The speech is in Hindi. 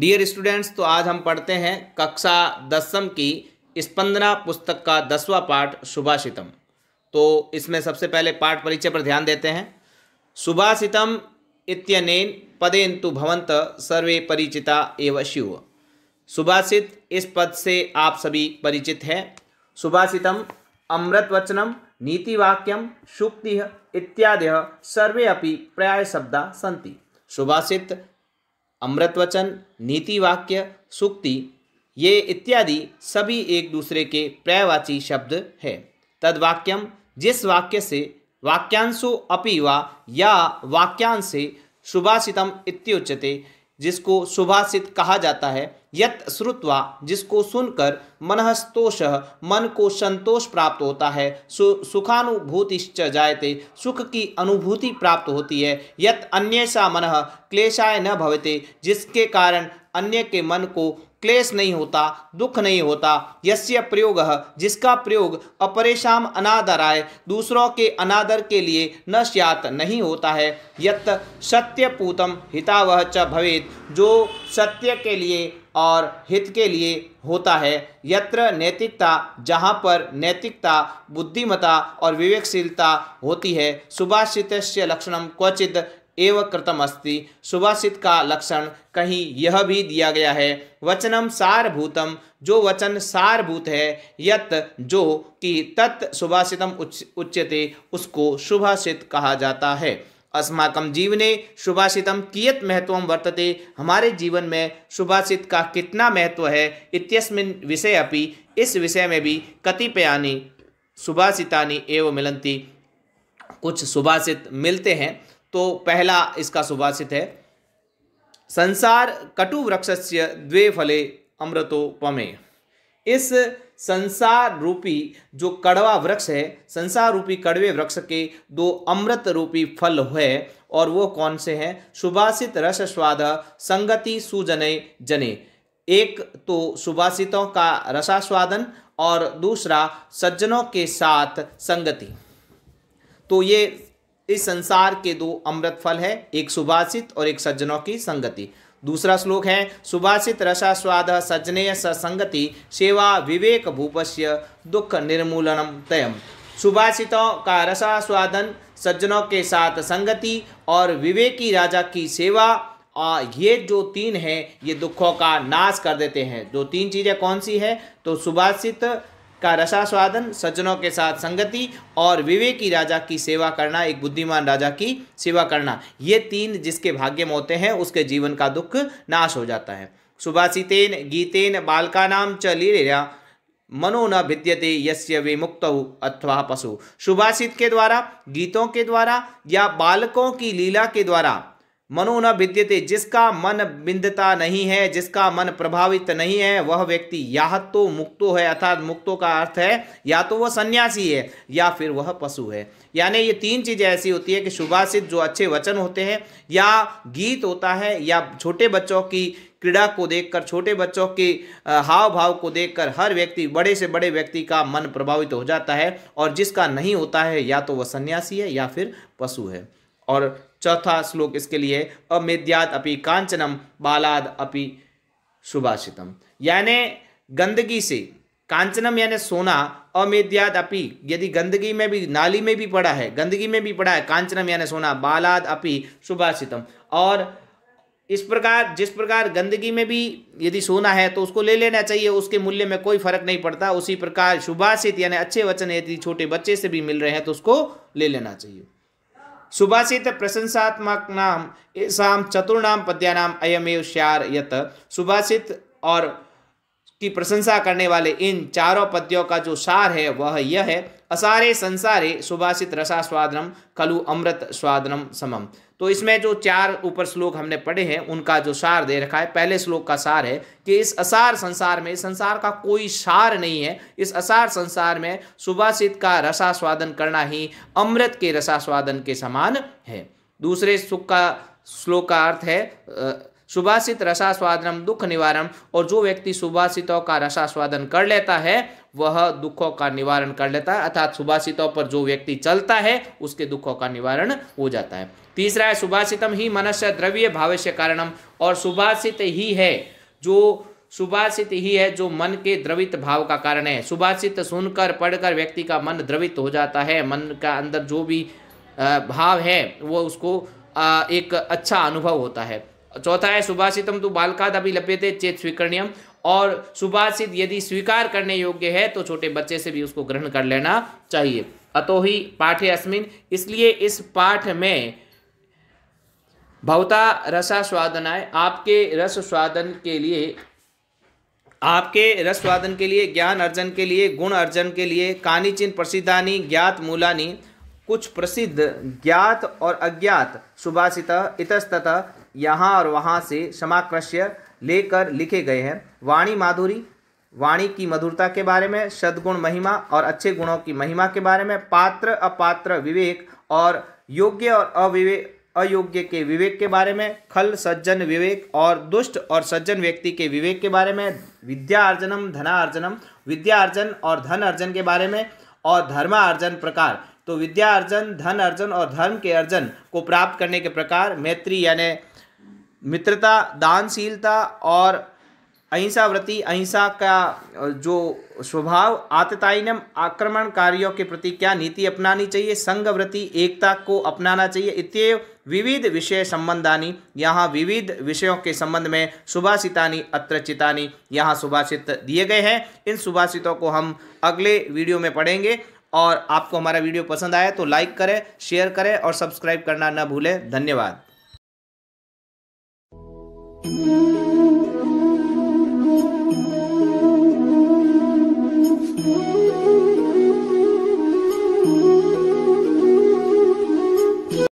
डियर स्टूडेंट्स, तो आज हम पढ़ते हैं कक्षा 10वीं की स्पंदना पुस्तक का 10वां पाठ सुभाषितम। तो इसमें सबसे पहले पाठ परिचय पर ध्यान देते हैं। सुभाषितम इत्यनेन पदेन तु भवन्तः सर्वे परिचिता एव स्युः। सुभाषित इस पद से आप सभी परिचित हैं। सुभाषितम अमृतवचनम नीतिवाक्यम सूक्तिः इत्यादयः सर्वे अपि पर्यायशब्दाः सन्ति। सुभाषित, अमृतवचन, नीतिवाक्य, सूक्ति ये इत्यादि सभी एक दूसरे के पर्यायवाची शब्द है। तद्वाक्यम, जिस वाक्य से, वाक्यांशो अपि वा या वाक्यांशे सुभाषितम इत्युच्यते, जिसको सुभाषित कहा जाता है। यत् श्रुत्वा, जिसको सुनकर मनस्तोषः, मन को संतोष प्राप्त होता है। सुखानुभूतिश्च जायते, सुख की अनुभूति प्राप्त होती है। यत् अन्येषां मनः क्लेशाय न भवते, जिसके कारण अन्य के मन को क्लेश नहीं होता, दुख नहीं होता। यस्य प्रयोगः, जिसका प्रयोग अपरेषाम अनादराय, दूसरों के अनादर के लिए न स्यात्, नहीं होता है। यत् सत्यपूतं हितावह च भवेत्, जो सत्य के लिए और हित के लिए होता है। यत्र नैतिकता, जहाँ पर नैतिकता, बुद्धिमता और विवेकशीलता होती है। सुभाषितस्य लक्षणम क्वचिद एव कृतम अस्ति, सुभाषित का लक्षण कहीं यह भी दिया गया है। वचनम सारभूतम, जो वचन सारभूत है। यत, जो कि तत् सुभाषितम उच्यते, उसको सुभाषित कहा जाता है। अस्माकं जीवने सुभाषितम कियत् महत्वं वर्तते, हमारे जीवन में सुभाषित का कितना महत्व है। इत्यस्मिन् विषये अपि, इस विषय में भी कतिपयानि सुभाषितानि एव मिलन्ति, कुछ सुभाषित मिलते हैं। तो पहला इसका सुभाषित है, संसार कटु वृक्षस्य द्वे फले अमृतोपमे। इस संसार रूपी जो कड़वा वृक्ष है, संसार रूपी कड़वे वृक्ष के दो अमृत रूपी फल है, और वो कौन से हैं? सुभाषित रस स्वाद संगति सुजने जने। एक तो सुभाषितों का रसास्वादन और दूसरा सज्जनों के साथ संगति। तो ये इस संसार के दो अमृत फल है, एक सुभाषित और एक सज्जनों की संगति। दूसरा श्लोक है, सुभाषित रसास्वाद सज्जनेय संगति सेवा विवेक भूपस्य दुख निर्मूलनम तयम। सुभाषितों का रसास्वादन, सज्जनों के साथ संगति और विवेकी राजा की सेवा, ये जो तीन हैं ये दुखों का नाश कर देते हैं। जो तीन चीज़ें कौन सी है? तो सुभाषित का रसास्वादन, सज्जनों के साथ संगति और विवेकी राजा की सेवा करना, एक बुद्धिमान राजा की सेवा करना। ये तीन जिसके भाग्य में होते हैं उसके जीवन का दुख नाश हो जाता है। सुभाषितेन गीतेन बालकानां च लीलया मनो न भिद्यते यस्य विमुक्तौ अथवा पशु। सुभाषित के द्वारा, गीतों के द्वारा या बालकों की लीला के द्वारा मनो न भिद्यते, जिसका मन बिंदता नहीं है, जिसका मन प्रभावित नहीं है, वह व्यक्ति या तो मुक्तो है, अर्थात मुक्तो का अर्थ है या तो वह सन्यासी है या फिर वह पशु है। यानी ये तीन चीज़ें ऐसी होती है कि सुभाषित जो अच्छे वचन होते हैं या गीत होता है या छोटे बच्चों की क्रीड़ा को देखकर, छोटे बच्चों के हाव भाव को देखकर हर व्यक्ति, बड़े से बड़े व्यक्ति का मन प्रभावित हो जाता है। और जिसका नहीं होता है या तो वह सन्यासी है या फिर पशु है। और चौथा श्लोक इसके लिए, अमेद्यात् अपि कांचनम बालाद अपि सुभाषितम। यानी गंदगी से, कांचनम यानी सोना, अमेद्यात् अपि, यदि गंदगी में भी, नाली में भी पड़ा है, गंदगी में भी पड़ा है, कांचनम यानी सोना, बालाद अपि सुभाषितम। और इस प्रकार, जिस प्रकार गंदगी में भी यदि सोना है तो उसको ले लेना चाहिए, उसके मूल्य में कोई फर्क नहीं पड़ता। उसी प्रकार सुभाषित यानी अच्छे वचन यदि छोटे बच्चे से भी मिल रहे हैं तो उसको ले लेना चाहिए। सुभाषित प्रशंसात्मक नाम एसाम चतुर्णाम पद्यानाम अयमेव स्यार यत। सुभाषित और की प्रशंसा करने वाले इन चारों पद्यों का जो सार है वह यह है, असारे संसारे सुभाषित रसास्वादनम खलु अमृत स्वादनम समम। तो इसमें जो चार ऊपर श्लोक हमने पढ़े हैं उनका जो सार दे रखा है, पहले श्लोक का सार है कि इस असार संसार में, संसार का कोई सार नहीं है, इस असार संसार में सुभाषित का रसास्वादन करना ही अमृत के रसास्वादन के समान है। दूसरे श्लोक का अर्थ है, सुभाषित रसास्वादनम दुख निवारणम, और जो व्यक्ति सुभाषितों का रसास्वादन कर लेता है वह दुखों का निवारण कर लेता है, अर्थात सुभाषितों पर जो व्यक्ति चलता है उसके दुखों का निवारण हो जाता है। तीसरा है सुभाषितम ही मनस्य द्रव्य भावस्य कारणम, और सुभाषित ही है जो मन के द्रवित भाव का कारण है। सुभाषित सुनकर पढ़कर व्यक्ति का मन द्रवित हो जाता है, मन का अंदर जो भी भाव है वो उसको एक अच्छा अनुभव होता है। चौथा है सुभाषितम तो बालकाद अभी लभ्यते चेत स्वीकरणीयम, और सुभाषित यदि स्वीकार करने योग्य है तो छोटे बच्चे से भी उसको ग्रहण कर लेना चाहिए। अतो ही पाठे अस्मिन, इसलिए इस पाठ में भवता रसास्वादनाय, आपके रस स्वादन के लिए, ज्ञान अर्जन के लिए, गुण अर्जन के लिए, कानिचिन प्रसिद्धानि ज्ञात मूलानि, कुछ प्रसिद्ध ज्ञात और अज्ञात सुभाषित इतस्ततः यहाँ और वहाँ से समाकृष्य लेकर लिखे गए हैं। वाणी माधुरी, वाणी की मधुरता के बारे में, सद्गुण महिमा और अच्छे गुणों की महिमा के बारे में, पात्र अपात्र विवेक और योग्य और अयोग्य के विवेक के बारे में, खल सज्जन विवेक और दुष्ट और सज्जन व्यक्ति के विवेक के बारे में, विद्या अर्जनम धनार्जनम, विद्या अर्जन और धन अर्जन के बारे में, और धर्मार्जन प्रकार, तो विद्या अर्जन, धन अर्जन और धर्म के अर्जन को प्राप्त करने के प्रकार, मैत्री यानी मित्रता, दानशीलता और अहिंसा व्रति, अहिंसा का जो स्वभाव, आततायनम आक्रमणकारियों के प्रति क्या नीति अपनानी चाहिए, संघ व्रति एकता को अपनाना चाहिए, इत्येव विविध विषय संबंधानी, यहाँ विविध विषयों के संबंध में, सुभाषितानी अत्र चितानी, यहाँ सुभाषित दिए गए हैं। इन सुभाषितों को हम अगले वीडियो में पढ़ेंगे, और आपको हमारा वीडियो पसंद आया तो लाइक करें, शेयर करें और सब्सक्राइब करना न भूलें। धन्यवाद।